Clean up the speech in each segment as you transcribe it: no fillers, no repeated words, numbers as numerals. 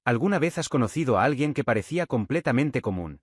¿Alguna vez has conocido a alguien que parecía completamente común,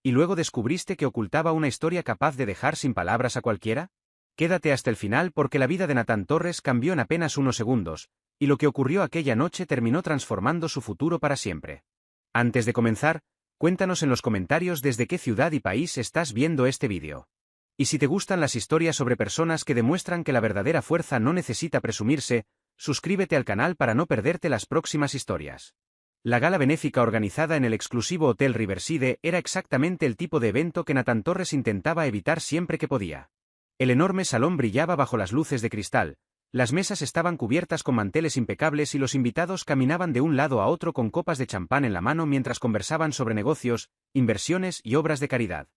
y luego descubriste que ocultaba una historia capaz de dejar sin palabras a cualquiera? Quédate hasta el final porque la vida de Natán Torres cambió en apenas unos segundos, y lo que ocurrió aquella noche terminó transformando su futuro para siempre. Antes de comenzar, cuéntanos en los comentarios desde qué ciudad y país estás viendo este vídeo. Y si te gustan las historias sobre personas que demuestran que la verdadera fuerza no necesita presumirse, suscríbete al canal para no perderte las próximas historias. La gala benéfica organizada en el exclusivo Hotel Riverside era exactamente el tipo de evento que Natán Torres intentaba evitar siempre que podía. El enorme salón brillaba bajo las luces de cristal, las mesas estaban cubiertas con manteles impecables y los invitados caminaban de un lado a otro con copas de champán en la mano mientras conversaban sobre negocios, inversiones y obras de caridad.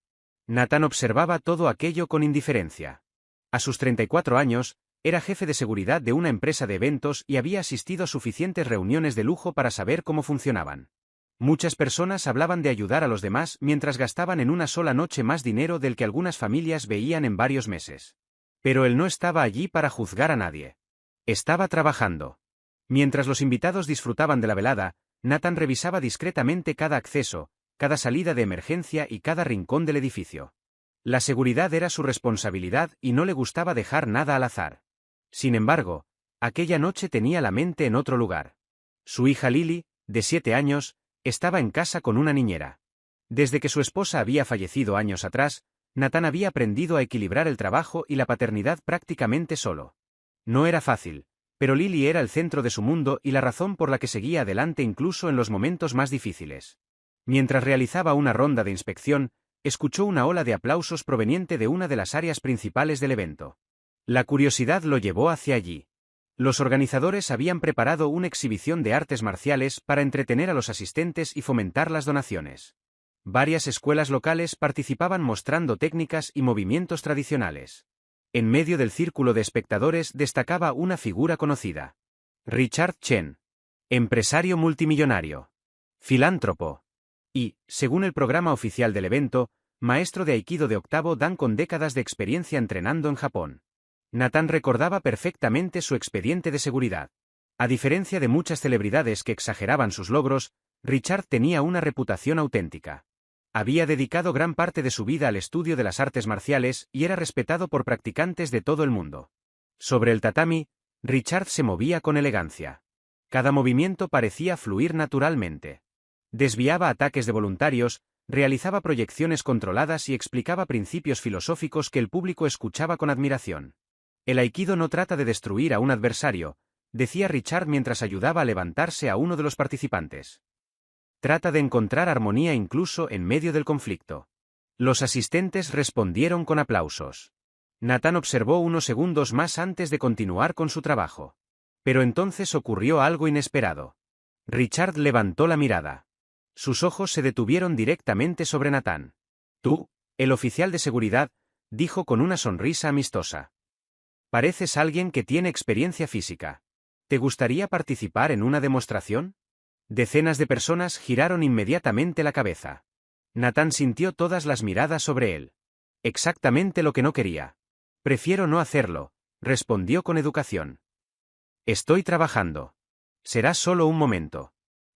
Natán observaba todo aquello con indiferencia. A sus 34 años, era jefe de seguridad de una empresa de eventos y había asistido a suficientes reuniones de lujo para saber cómo funcionaban. Muchas personas hablaban de ayudar a los demás mientras gastaban en una sola noche más dinero del que algunas familias veían en varios meses. Pero él no estaba allí para juzgar a nadie. Estaba trabajando. Mientras los invitados disfrutaban de la velada, Natán revisaba discretamente cada acceso, cada salida de emergencia y cada rincón del edificio. La seguridad era su responsabilidad y no le gustaba dejar nada al azar. Sin embargo, aquella noche tenía la mente en otro lugar. Su hija Lily, de 7 años, estaba en casa con una niñera. Desde que su esposa había fallecido años atrás, Natán había aprendido a equilibrar el trabajo y la paternidad prácticamente solo. No era fácil, pero Lily era el centro de su mundo y la razón por la que seguía adelante incluso en los momentos más difíciles. Mientras realizaba una ronda de inspección, escuchó una ola de aplausos proveniente de una de las áreas principales del evento. La curiosidad lo llevó hacia allí. Los organizadores habían preparado una exhibición de artes marciales para entretener a los asistentes y fomentar las donaciones. Varias escuelas locales participaban mostrando técnicas y movimientos tradicionales. En medio del círculo de espectadores destacaba una figura conocida. Richard Chen. Empresario multimillonario. Filántropo. Y, según el programa oficial del evento, maestro de Aikido de octavo dan con décadas de experiencia entrenando en Japón. Natán recordaba perfectamente su expediente de seguridad. A diferencia de muchas celebridades que exageraban sus logros, Richard tenía una reputación auténtica. Había dedicado gran parte de su vida al estudio de las artes marciales y era respetado por practicantes de todo el mundo. Sobre el tatami, Richard se movía con elegancia. Cada movimiento parecía fluir naturalmente. Desviaba ataques de voluntarios, realizaba proyecciones controladas y explicaba principios filosóficos que el público escuchaba con admiración. El aikido no trata de destruir a un adversario, decía Richard mientras ayudaba a levantarse a uno de los participantes. Trata de encontrar armonía incluso en medio del conflicto. Los asistentes respondieron con aplausos. Natán observó unos segundos más antes de continuar con su trabajo. Pero entonces ocurrió algo inesperado. Richard levantó la mirada. Sus ojos se detuvieron directamente sobre Natán. «Tú, el oficial de seguridad», dijo con una sonrisa amistosa. «Pareces alguien que tiene experiencia física. ¿Te gustaría participar en una demostración?» Decenas de personas giraron inmediatamente la cabeza. Natán sintió todas las miradas sobre él. Exactamente lo que no quería. «Prefiero no hacerlo», respondió con educación. «Estoy trabajando. Será solo un momento».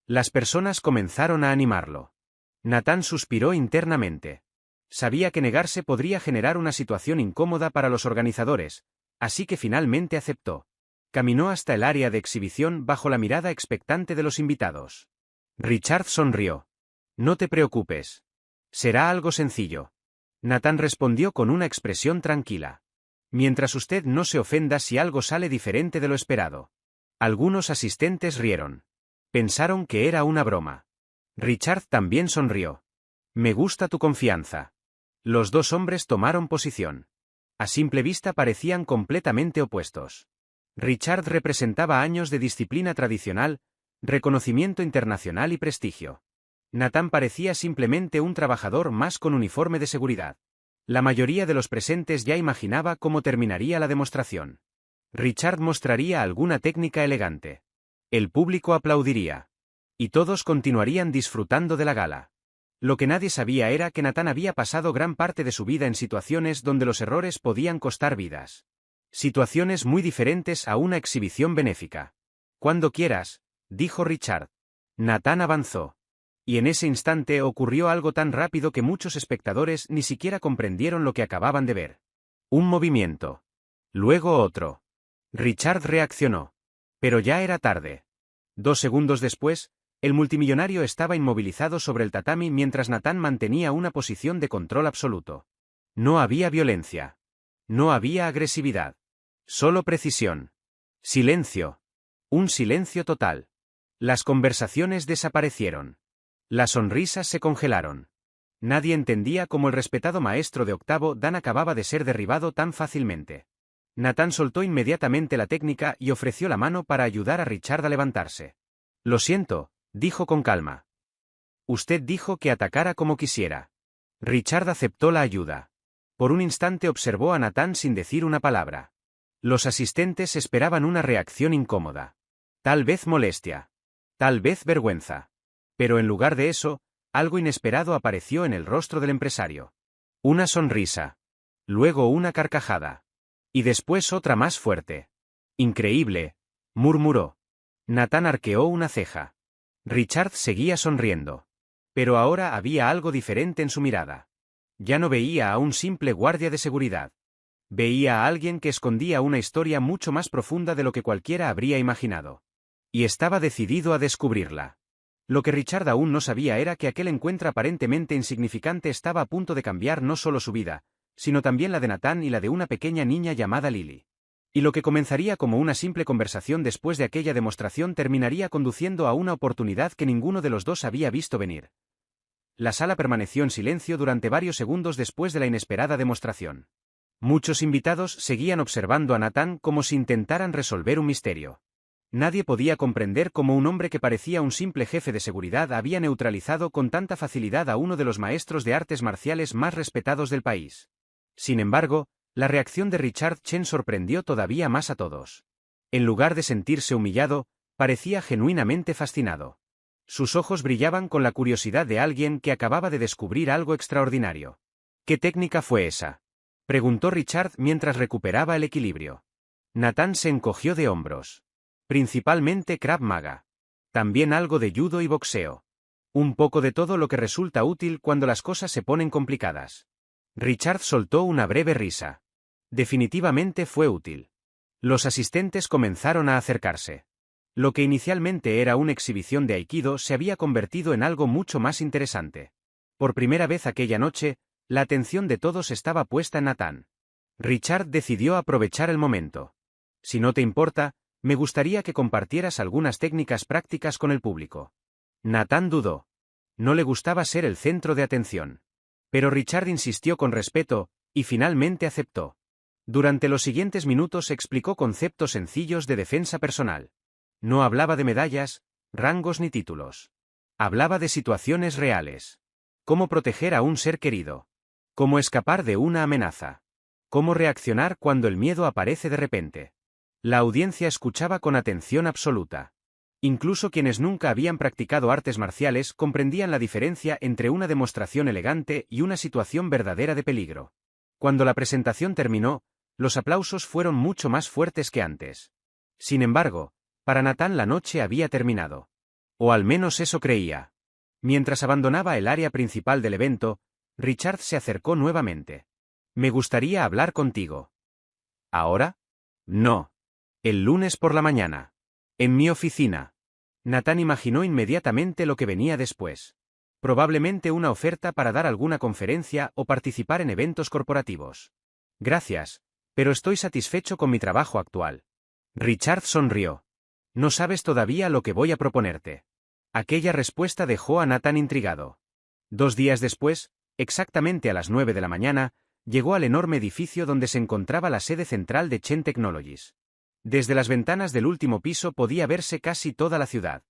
Las personas comenzaron a animarlo. Natán suspiró internamente. Sabía que negarse podría generar una situación incómoda para los organizadores, así que finalmente aceptó. Caminó hasta el área de exhibición bajo la mirada expectante de los invitados. Richard sonrió. «No te preocupes. Será algo sencillo». Natán respondió con una expresión tranquila. «Mientras usted no se ofenda si algo sale diferente de lo esperado». Algunos asistentes rieron. Pensaron que era una broma. Richard también sonrió. «Me gusta tu confianza». Los dos hombres tomaron posición. A simple vista parecían completamente opuestos. Richard representaba años de disciplina tradicional, reconocimiento internacional y prestigio. Natán parecía simplemente un trabajador más con uniforme de seguridad. La mayoría de los presentes ya imaginaba cómo terminaría la demostración. Richard mostraría alguna técnica elegante. El público aplaudiría. Y todos continuarían disfrutando de la gala. Lo que nadie sabía era que Natán había pasado gran parte de su vida en situaciones donde los errores podían costar vidas. Situaciones muy diferentes a una exhibición benéfica. «Cuando quieras», dijo Richard. Nathan avanzó. Y en ese instante ocurrió algo tan rápido que muchos espectadores ni siquiera comprendieron lo que acababan de ver. Un movimiento. Luego otro. Richard reaccionó. Pero ya era tarde. 2 segundos después, el multimillonario estaba inmovilizado sobre el tatami mientras Nathan mantenía una posición de control absoluto. No había violencia. No había agresividad. Solo precisión. Silencio. Un silencio total. Las conversaciones desaparecieron. Las sonrisas se congelaron. Nadie entendía cómo el respetado maestro de octavo dan acababa de ser derribado tan fácilmente. Nathan soltó inmediatamente la técnica y ofreció la mano para ayudar a Richard a levantarse. Lo siento, dijo con calma. Usted dijo que atacara como quisiera. Richard aceptó la ayuda. Por un instante observó a Nathan sin decir una palabra. Los asistentes esperaban una reacción incómoda. Tal vez molestia. Tal vez vergüenza. Pero en lugar de eso, algo inesperado apareció en el rostro del empresario. Una sonrisa. Luego una carcajada. Y después otra más fuerte. Increíble, murmuró. Nathan arqueó una ceja. Richard seguía sonriendo. Pero ahora había algo diferente en su mirada. Ya no veía a un simple guardia de seguridad. Veía a alguien que escondía una historia mucho más profunda de lo que cualquiera habría imaginado. Y estaba decidido a descubrirla. Lo que Richard aún no sabía era que aquel encuentro aparentemente insignificante estaba a punto de cambiar no solo su vida, sino también la de Nathan y la de una pequeña niña llamada Lily. Y lo que comenzaría como una simple conversación después de aquella demostración terminaría conduciendo a una oportunidad que ninguno de los dos había visto venir. La sala permaneció en silencio durante varios segundos después de la inesperada demostración. Muchos invitados seguían observando a Nathan como si intentaran resolver un misterio. Nadie podía comprender cómo un hombre que parecía un simple jefe de seguridad había neutralizado con tanta facilidad a uno de los maestros de artes marciales más respetados del país. Sin embargo, la reacción de Richard Chen sorprendió todavía más a todos. En lugar de sentirse humillado, parecía genuinamente fascinado. Sus ojos brillaban con la curiosidad de alguien que acababa de descubrir algo extraordinario. ¿Qué técnica fue esa?, preguntó Richard mientras recuperaba el equilibrio. Nathan se encogió de hombros. Principalmente Krav Maga. También algo de judo y boxeo. Un poco de todo lo que resulta útil cuando las cosas se ponen complicadas. Richard soltó una breve risa. Definitivamente fue útil. Los asistentes comenzaron a acercarse. Lo que inicialmente era una exhibición de Aikido se había convertido en algo mucho más interesante. Por primera vez aquella noche, la atención de todos estaba puesta en Nathan. Richard decidió aprovechar el momento. Si no te importa, me gustaría que compartieras algunas técnicas prácticas con el público. Nathan dudó. No le gustaba ser el centro de atención. Pero Richard insistió con respeto, y finalmente aceptó. Durante los siguientes minutos explicó conceptos sencillos de defensa personal. No hablaba de medallas, rangos ni títulos. Hablaba de situaciones reales. Cómo proteger a un ser querido. Cómo escapar de una amenaza. Cómo reaccionar cuando el miedo aparece de repente. La audiencia escuchaba con atención absoluta. Incluso quienes nunca habían practicado artes marciales comprendían la diferencia entre una demostración elegante y una situación verdadera de peligro. Cuando la presentación terminó, los aplausos fueron mucho más fuertes que antes. Sin embargo, para Nathan la noche había terminado. O al menos eso creía. Mientras abandonaba el área principal del evento, Richard se acercó nuevamente. Me gustaría hablar contigo. ¿Ahora? No. El lunes por la mañana. En mi oficina. Nathan imaginó inmediatamente lo que venía después. Probablemente una oferta para dar alguna conferencia o participar en eventos corporativos. Gracias, pero estoy satisfecho con mi trabajo actual. Richard sonrió. No sabes todavía lo que voy a proponerte. Aquella respuesta dejó a Nathan intrigado. 2 días después, exactamente a las 9 de la mañana, llegó al enorme edificio donde se encontraba la sede central de Chen Technologies. Desde las ventanas del último piso podía verse casi toda la ciudad.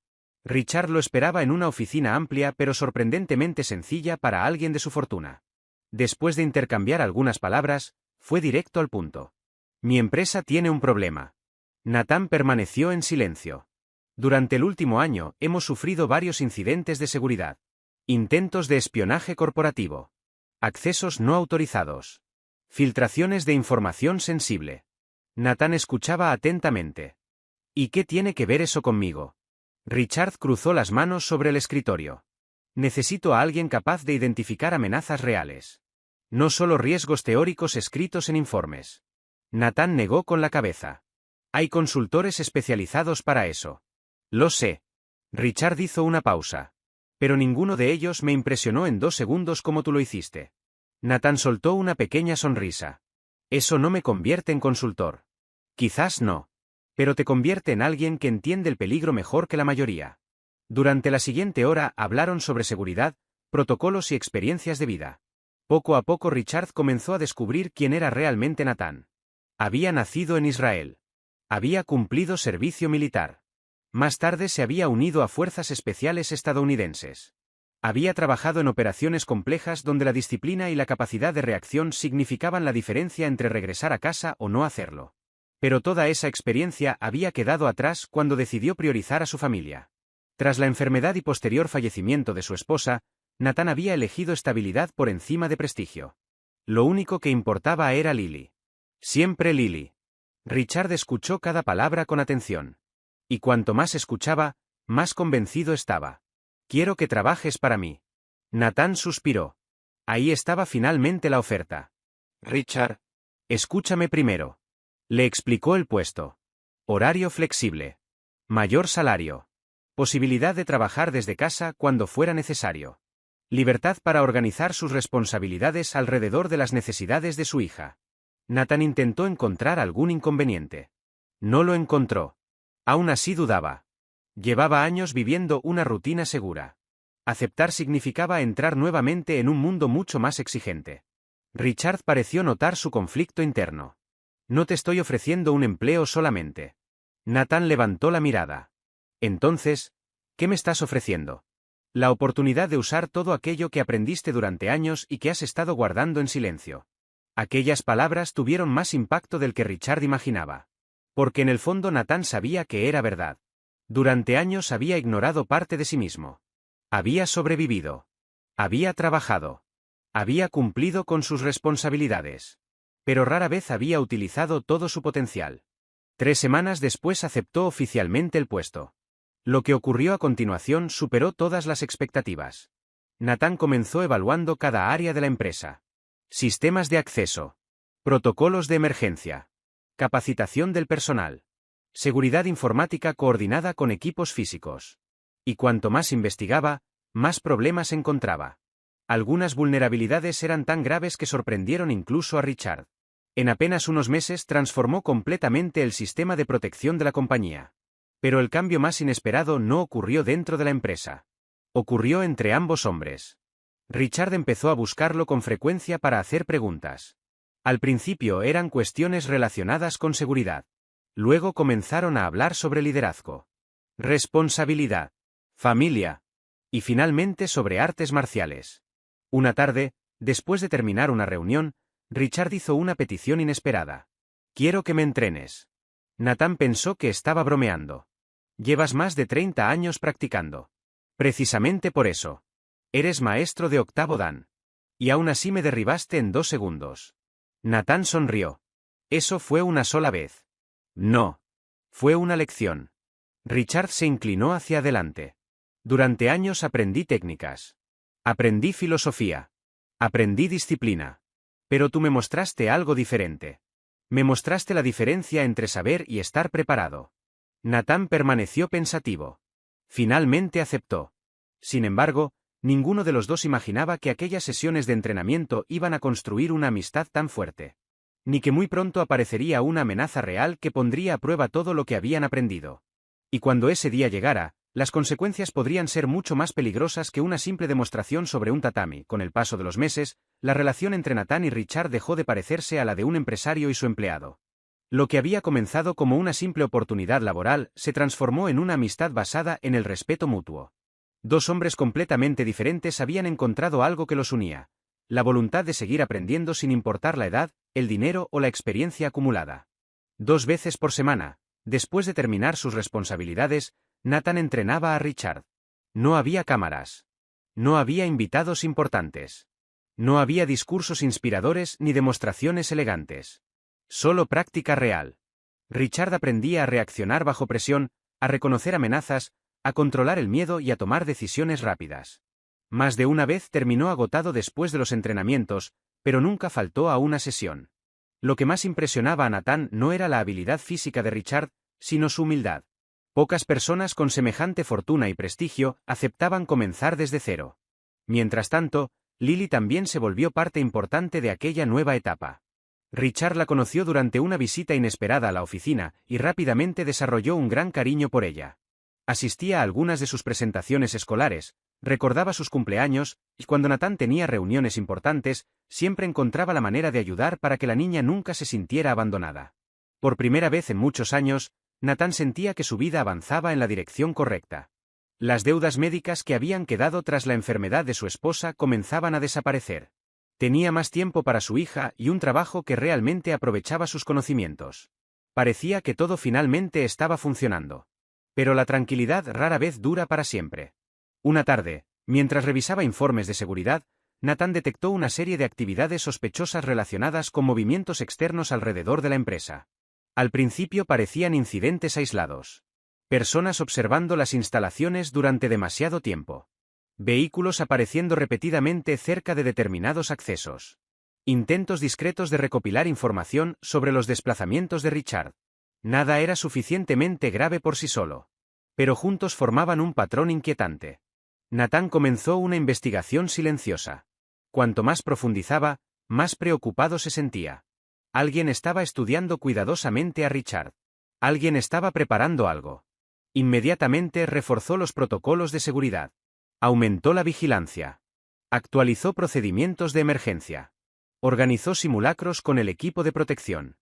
Richard lo esperaba en una oficina amplia pero sorprendentemente sencilla para alguien de su fortuna. Después de intercambiar algunas palabras, fue directo al punto. Mi empresa tiene un problema. Nathan permaneció en silencio. Durante el último año hemos sufrido varios incidentes de seguridad. Intentos de espionaje corporativo. Accesos no autorizados. Filtraciones de información sensible. Nathan escuchaba atentamente. ¿Y qué tiene que ver eso conmigo? Richard cruzó las manos sobre el escritorio. Necesito a alguien capaz de identificar amenazas reales. No solo riesgos teóricos escritos en informes. Nathan negó con la cabeza. Hay consultores especializados para eso. Lo sé. Richard hizo una pausa. Pero ninguno de ellos me impresionó en 2 segundos como tú lo hiciste. Nathan soltó una pequeña sonrisa. Eso no me convierte en consultor. Quizás no. Pero te convierte en alguien que entiende el peligro mejor que la mayoría. Durante la siguiente hora hablaron sobre seguridad, protocolos y experiencias de vida. Poco a poco Richard comenzó a descubrir quién era realmente Nathan. Había nacido en Israel. Había cumplido servicio militar. Más tarde se había unido a fuerzas especiales estadounidenses. Había trabajado en operaciones complejas donde la disciplina y la capacidad de reacción significaban la diferencia entre regresar a casa o no hacerlo. Pero toda esa experiencia había quedado atrás cuando decidió priorizar a su familia. Tras la enfermedad y posterior fallecimiento de su esposa, Nathan había elegido estabilidad por encima de prestigio. Lo único que importaba era Lily. Siempre Lily. Richard escuchó cada palabra con atención. Y cuanto más escuchaba, más convencido estaba. Quiero que trabajes para mí. Nathan suspiró. Ahí estaba finalmente la oferta. Richard. Escúchame primero. Le explicó el puesto. Horario flexible. Mayor salario. Posibilidad de trabajar desde casa cuando fuera necesario. Libertad para organizar sus responsabilidades alrededor de las necesidades de su hija. Nathan intentó encontrar algún inconveniente. No lo encontró. Aún así dudaba. Llevaba años viviendo una rutina segura. Aceptar significaba entrar nuevamente en un mundo mucho más exigente. Richard pareció notar su conflicto interno. No te estoy ofreciendo un empleo solamente. Nathan levantó la mirada. Entonces, ¿qué me estás ofreciendo? La oportunidad de usar todo aquello que aprendiste durante años y que has estado guardando en silencio. Aquellas palabras tuvieron más impacto del que Richard imaginaba. Porque en el fondo Nathan sabía que era verdad. Durante años había ignorado parte de sí mismo. Había sobrevivido. Había trabajado. Había cumplido con sus responsabilidades. Pero rara vez había utilizado todo su potencial. 3 semanas después aceptó oficialmente el puesto. Lo que ocurrió a continuación superó todas las expectativas. Nathan comenzó evaluando cada área de la empresa. Sistemas de acceso. Protocolos de emergencia. Capacitación del personal. Seguridad informática coordinada con equipos físicos. Y cuanto más investigaba, más problemas encontraba. Algunas vulnerabilidades eran tan graves que sorprendieron incluso a Richard. En apenas unos meses transformó completamente el sistema de protección de la compañía. Pero el cambio más inesperado no ocurrió dentro de la empresa. Ocurrió entre ambos hombres. Richard empezó a buscarlo con frecuencia para hacer preguntas. Al principio eran cuestiones relacionadas con seguridad. Luego comenzaron a hablar sobre liderazgo, responsabilidad, familia, y finalmente sobre artes marciales. Una tarde, después de terminar una reunión, Richard hizo una petición inesperada. Quiero que me entrenes. Nathan pensó que estaba bromeando. Llevas más de 30 años practicando. Precisamente por eso. Eres maestro de octavo dan. Y aún así me derribaste en 2 segundos. Nathan sonrió. Eso fue una sola vez. No. Fue una lección. Richard se inclinó hacia adelante. Durante años aprendí técnicas. Aprendí filosofía. Aprendí disciplina. Pero tú me mostraste algo diferente. Me mostraste la diferencia entre saber y estar preparado. Nathan permaneció pensativo. Finalmente aceptó. Sin embargo, ninguno de los dos imaginaba que aquellas sesiones de entrenamiento iban a construir una amistad tan fuerte. Ni que muy pronto aparecería una amenaza real que pondría a prueba todo lo que habían aprendido. Y cuando ese día llegara, las consecuencias podrían ser mucho más peligrosas que una simple demostración sobre un tatami. Con el paso de los meses, la relación entre Nathan y Richard dejó de parecerse a la de un empresario y su empleado. Lo que había comenzado como una simple oportunidad laboral se transformó en una amistad basada en el respeto mutuo. 2 hombres completamente diferentes habían encontrado algo que los unía: la voluntad de seguir aprendiendo sin importar la edad, el dinero o la experiencia acumulada. 2 veces por semana, después de terminar sus responsabilidades, Nathan entrenaba a Richard. No había cámaras. No había invitados importantes. No había discursos inspiradores ni demostraciones elegantes. Solo práctica real. Richard aprendía a reaccionar bajo presión, a reconocer amenazas, a controlar el miedo y a tomar decisiones rápidas. Más de una vez terminó agotado después de los entrenamientos, pero nunca faltó a una sesión. Lo que más impresionaba a Nathan no era la habilidad física de Richard, sino su humildad. Pocas personas con semejante fortuna y prestigio aceptaban comenzar desde cero. Mientras tanto, Lily también se volvió parte importante de aquella nueva etapa. Richard la conoció durante una visita inesperada a la oficina y rápidamente desarrolló un gran cariño por ella. Asistía a algunas de sus presentaciones escolares, recordaba sus cumpleaños, y cuando Nathan tenía reuniones importantes, siempre encontraba la manera de ayudar para que la niña nunca se sintiera abandonada. Por primera vez en muchos años, Nathan sentía que su vida avanzaba en la dirección correcta. Las deudas médicas que habían quedado tras la enfermedad de su esposa comenzaban a desaparecer. Tenía más tiempo para su hija y un trabajo que realmente aprovechaba sus conocimientos. Parecía que todo finalmente estaba funcionando. Pero la tranquilidad rara vez dura para siempre. Una tarde, mientras revisaba informes de seguridad, Nathan detectó una serie de actividades sospechosas relacionadas con movimientos externos alrededor de la empresa. Al principio parecían incidentes aislados. Personas observando las instalaciones durante demasiado tiempo. Vehículos apareciendo repetidamente cerca de determinados accesos. Intentos discretos de recopilar información sobre los desplazamientos de Richard. Nada era suficientemente grave por sí solo. Pero juntos formaban un patrón inquietante. Nathan comenzó una investigación silenciosa. Cuanto más profundizaba, más preocupado se sentía. Alguien estaba estudiando cuidadosamente a Richard. Alguien estaba preparando algo. Inmediatamente reforzó los protocolos de seguridad. Aumentó la vigilancia. Actualizó procedimientos de emergencia. Organizó simulacros con el equipo de protección.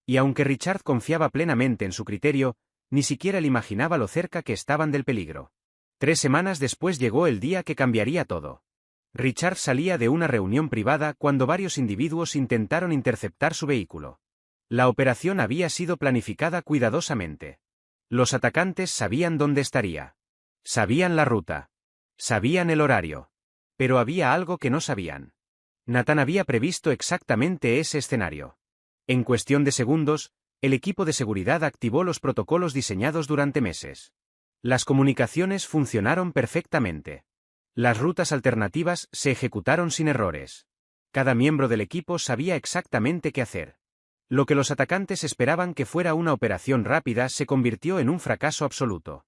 Y aunque Richard confiaba plenamente en su criterio, ni siquiera él imaginaba lo cerca que estaban del peligro. 3 semanas después llegó el día que cambiaría todo. Richard salía de una reunión privada cuando varios individuos intentaron interceptar su vehículo. La operación había sido planificada cuidadosamente. Los atacantes sabían dónde estaría. Sabían la ruta. Sabían el horario. Pero había algo que no sabían. Nathan había previsto exactamente ese escenario. En cuestión de segundos, el equipo de seguridad activó los protocolos diseñados durante meses. Las comunicaciones funcionaron perfectamente. Las rutas alternativas se ejecutaron sin errores. Cada miembro del equipo sabía exactamente qué hacer. Lo que los atacantes esperaban que fuera una operación rápida se convirtió en un fracaso absoluto.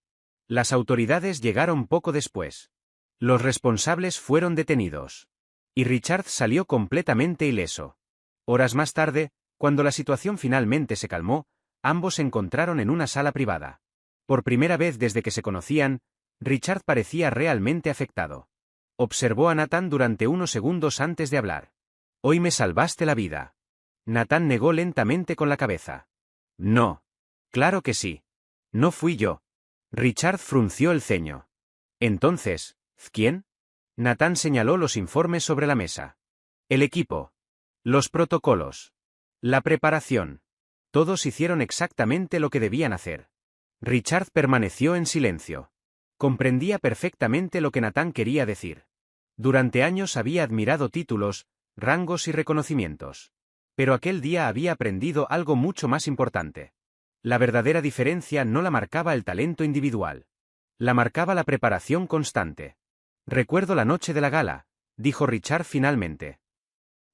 Las autoridades llegaron poco después. Los responsables fueron detenidos. Y Richard salió completamente ileso. Horas más tarde, cuando la situación finalmente se calmó, ambos se encontraron en una sala privada. Por primera vez desde que se conocían, Richard parecía realmente afectado. Observó a Nathan durante unos segundos antes de hablar. «Hoy me salvaste la vida». Nathan negó lentamente con la cabeza. «No. Claro que sí. No fui yo». Richard frunció el ceño. «Entonces, ¿quién?» Nathan señaló los informes sobre la mesa. «El equipo. Los protocolos. La preparación. Todos hicieron exactamente lo que debían hacer». Richard permaneció en silencio. Comprendía perfectamente lo que Nathan quería decir. Durante años había admirado títulos, rangos y reconocimientos. Pero aquel día había aprendido algo mucho más importante. La verdadera diferencia no la marcaba el talento individual. La marcaba la preparación constante. «Recuerdo la noche de la gala», dijo Richard finalmente.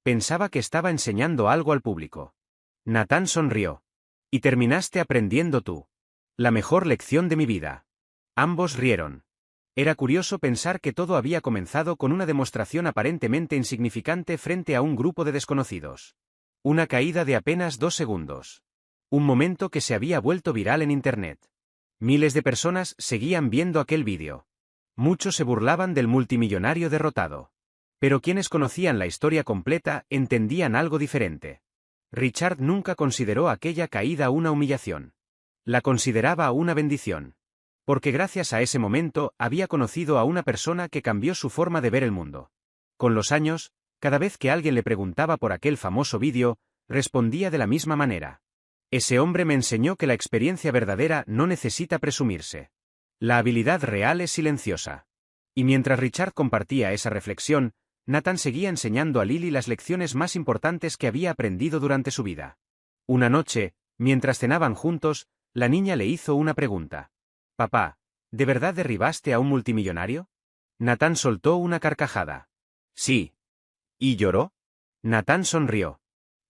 «Pensaba que estaba enseñando algo al público». Nathan sonrió. «Y terminaste aprendiendo tú. La mejor lección de mi vida». Ambos rieron. Era curioso pensar que todo había comenzado con una demostración aparentemente insignificante frente a un grupo de desconocidos. Una caída de apenas 2 segundos. Un momento que se había vuelto viral en Internet. Miles de personas seguían viendo aquel vídeo. Muchos se burlaban del multimillonario derrotado. Pero quienes conocían la historia completa entendían algo diferente. Richard nunca consideró aquella caída una humillación. La consideraba una bendición. Porque gracias a ese momento había conocido a una persona que cambió su forma de ver el mundo. Con los años, cada vez que alguien le preguntaba por aquel famoso vídeo, respondía de la misma manera. «Ese hombre me enseñó que la experiencia verdadera no necesita presumirse. La habilidad real es silenciosa». Y mientras Richard compartía esa reflexión, Nathan seguía enseñando a Lily las lecciones más importantes que había aprendido durante su vida. Una noche, mientras cenaban juntos, la niña le hizo una pregunta. «Papá, ¿De verdad derribaste a un multimillonario? Nathan soltó una carcajada. Sí. ¿Y lloró? Nathan sonrió.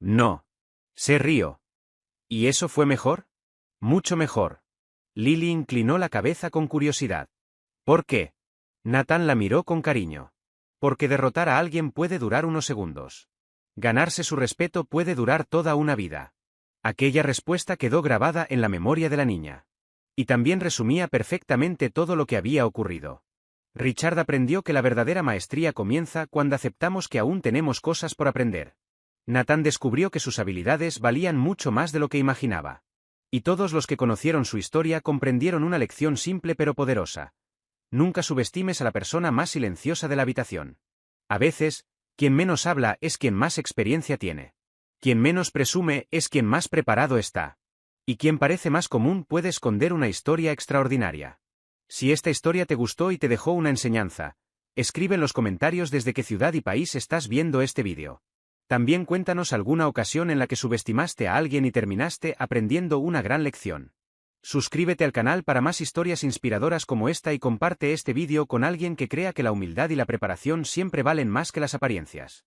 No. Se rió. ¿Y eso fue mejor? Mucho mejor. Lily inclinó la cabeza con curiosidad. ¿Por qué? Nathan la miró con cariño. Porque derrotar a alguien puede durar unos segundos. Ganarse su respeto puede durar toda una vida. Aquella respuesta quedó grabada en la memoria de la niña. Y también resumía perfectamente todo lo que había ocurrido. Richard aprendió que la verdadera maestría comienza cuando aceptamos que aún tenemos cosas por aprender. Nathan descubrió que sus habilidades valían mucho más de lo que imaginaba. Y todos los que conocieron su historia comprendieron una lección simple pero poderosa. Nunca subestimes a la persona más silenciosa de la habitación. A veces, quien menos habla es quien más experiencia tiene. Quien menos presume es quien más preparado está. Y quien parece más común puede esconder una historia extraordinaria. Si esta historia te gustó y te dejó una enseñanza, escribe en los comentarios desde qué ciudad y país estás viendo este vídeo. También cuéntanos alguna ocasión en la que subestimaste a alguien y terminaste aprendiendo una gran lección. Suscríbete al canal para más historias inspiradoras como esta y comparte este vídeo con alguien que crea que la humildad y la preparación siempre valen más que las apariencias.